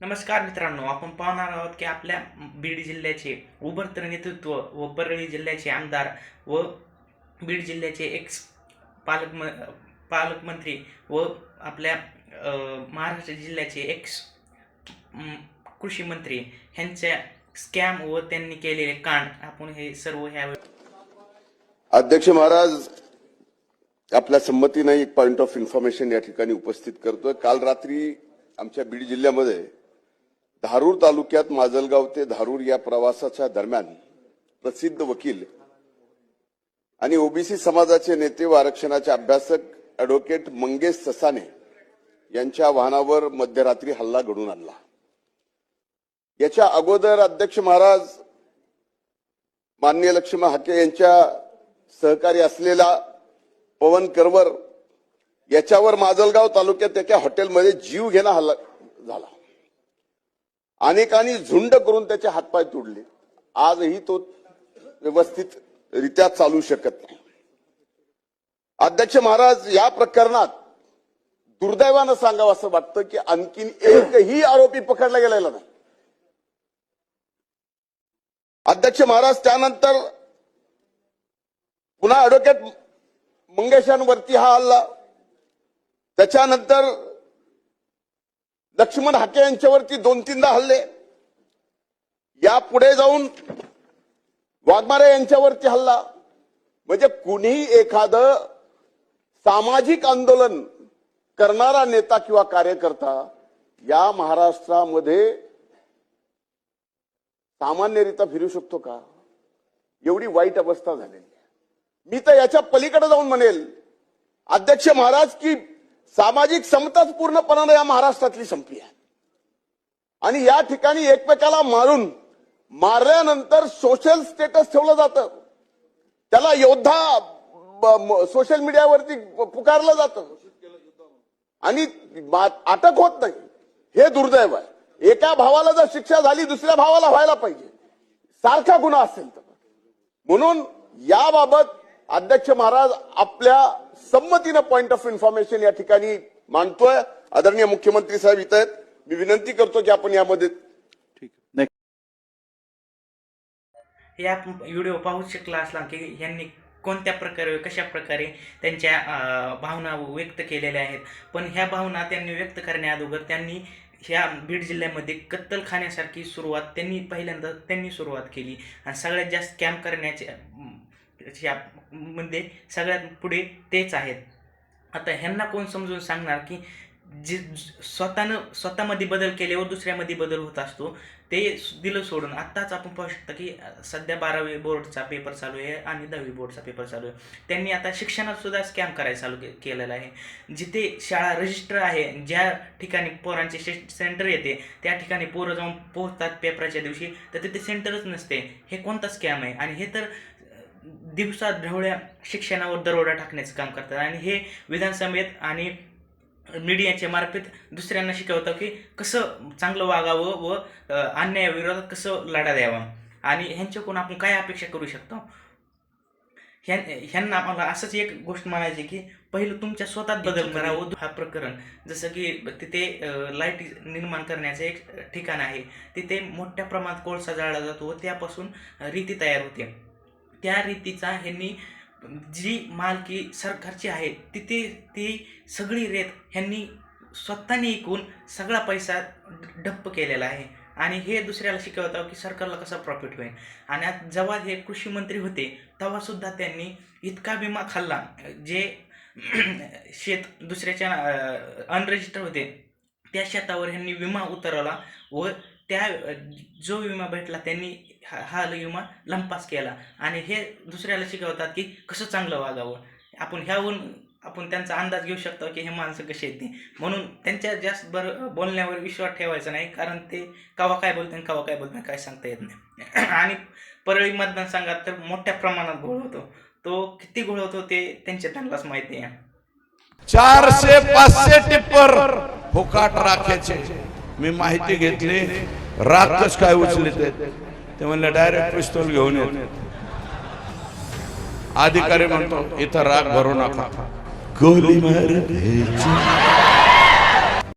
नमस्कार मित्रांनो, आपण पाहणार आहोत की आपल्या बीड जिल्ह्याचे उभरतं नेतृत्व व परळी जिल्ह्याचे आमदार व बीड जिल्ह्याचे एक्स पालकमंत्री व आपल्या महाराष्ट्र जिल्ह्याचे एक्स कृषी मंत्री ह्यांच्या स्कॅम व त्यांनी केलेले कांड आपण हे सर्व ह्या अध्यक्ष महाराज आपल्या संमतीने एक पॉइंट ऑफ इन्फॉर्मेशन या ठिकाणी उपस्थित करतोय। काल रात्री आमच्या बीड जिल्ह्यामध्ये धारूर तालुक्यात माजलगाव ते धारूर या प्रवासाच्या दरम्यान प्रसिद्ध वकील आणि ओबीसी समाजाचे नेते व आरक्षणाचे अभ्यासक ॲडव्होकेट मंगेश ससाने यांच्या वाहनावर मध्यरात्री हल्ला घडून आणला। याच्या अगोदर अध्यक्ष महाराज माननीय लक्ष्मण हाके यांच्या सहकारी असलेला पवन करवर याच्यावर माजलगाव तालुक्यात एका हॉटेलमध्ये जीव घेणा हल्ला झाला। अनेकांनी झुंड करून त्याचे हातपाय तोडले। आजही तो व्यवस्थित रित्या चालू शकत नाही। अध्यक्ष महाराज या प्रकरणात दुर्दैवानं सांगावं असं वाटतं की आणखीन एकही आरोपी पकडला गेलेला नाही। अध्यक्ष महाराज त्यानंतर पुन्हा ॲडव्होकेट मंगेशांवरती हा हल्ला, त्याच्यानंतर लक्ष्मण हाके यांच्यावरती 2-3दा हल्ले, या पुढे जाऊन वाघमारे यांच्यावरती हल्ला। म्हणजे कुणीही एखादं सामाजिक आंदोलन करणारा नेता किंवा कार्यकर्ता या महाराष्ट्रामध्ये सामान्यरित्या फिरू शकतो का? एवढी वाईट अवस्था झालेली आहे। मी तर याच्या पलीकडे जाऊन म्हणेल अध्यक्ष महाराज की सामाजिक समताच पूर्णपणाने या महाराष्ट्रातली संपली आहे आणि या ठिकाणी एकमेकाला मारल्यानंतर सोशल स्टेटस ठेवलं जातं, त्याला योद्धा सोशल मीडियावरती पुकारलं जातं आणि अटक होत नाही। हे दुर्दैव आहे। एका भावाला जर शिक्षा झाली दुसऱ्या भावाला व्हायला पाहिजे, सारखा गुन्हा असेल तर। म्हणून याबाबत अध्यक्ष महाराज आपल्या संमतीनं पॉइंट ऑफ इन्फॉर्मेशन या ठिकाणी मांडतोय। आदरणीय मुख्यमंत्री साहेब इथं आहेत, मी विनंती करतो की आपण यामध्ये या व्हिडिओ पाहू शकला असला की यांनी कोणत्या प्रकारे कशा प्रकारे त्यांच्या भावना व्यक्त केलेल्या आहेत। पण ह्या भावना त्यांनी व्यक्त करण्याअगोदर त्यांनी ह्या बीड जिल्ह्यामध्ये कत्तलखान्यासारखी सुरुवात त्यांनी सुरुवात केली आणि सगळ्यात जास्त स्कॅम करण्याच्या मध्ये सगळ्यात पुढे तेच आहेत। आता ह्यांना कोण समजून सांगणार की जे स्वतःमध्ये बदल केल्यावर दुसऱ्यामध्ये बदल होत असतो, ते दिलं सोडून। आत्ताच आपण पाहू शकता की सध्या 12वी बोर्डचा पेपर चालू आहे आणि 10वी बोर्डचा पेपर चालू आहे। त्यांनी आता शिक्षणात सुद्धा स्कॅम करायला चालू केलेला आहे। जिथे शाळा रजिस्टर आहे, ज्या ठिकाणी पोरांचे सेंटर येते त्या ठिकाणी पोरं जाऊन पोहोचतात पेपराच्या दिवशी, तर तिथे सेंटरच नसते। हे कोणता स्कॅम आहे? आणि हे तर दिवसा ढवळ्या शिक्षणावर दरोडा टाकण्याचं काम करतात आणि हे विधानसभेत आणि मीडियाच्या मार्फत दुसऱ्यांना शिकवतं की कसं चांगलं वागावं व अन्यायाविरोधात कसं लढा द्यावा। आणि ह्यांच्याकडून आपण काय अपेक्षा करू शकतो? ह्यांना मला असंच एक गोष्ट म्हणायची की पहिलं तुमच्या स्वतःत बदल करावं। हा प्रकरण जसं की तिथे लाईट निर्माण करण्याचं एक ठिकाण आहे, तिथे मोठ्या प्रमाणात कोळसा जाळला जातो व त्यापासून रीती तयार होते। त्या रीतीचा ह्यांनी जी मालकी सरकारची आहे तिथे ती सगळी रेत ह्यांनी स्वतःने ऐकून सगळा पैसा डप्प केलेला आहे आणि हे दुसऱ्याला शिकवतं की सरकारला कसा प्रॉफिट होईल। आणि जेव्हा हे कृषी मंत्री होते तेव्हा सुद्धा त्यांनी इतका विमा खाल्ला, जे शेत दुसऱ्याच्या अनरजिस्टर होते त्या शेतावर ह्यांनी विमा उतरवला व त्या जो विमा भेटला त्यांनी हा विमा लंपास केला आणि हे दुसऱ्याला शिकवतात की कसं चांगलं वागावं। आपण त्यांचा अंदाज घेऊ शकतो की हे माणसं कसे आहेत ते। म्हणून त्यांच्या जास्त बोलण्यावर विश्वास ठेवायचा नाही, कारण ते कवा काय बोलतात काय सांगता येत नाही। आणि परळी मतदारसंघात तर मोठ्या प्रमाणात घोळ होतो, तो किती घोळ होतो ते त्यांनाच माहिती आहे। 400-500 टिप्पर फुकाट राखायचे। मी माहिती घेतली, रातच काय उचलले ते म्हणले डायरेक्ट पिस्तूल घेऊन येत। अधिकारी म्हणतो इथं राग भरू नका, गोली मार द्यायची।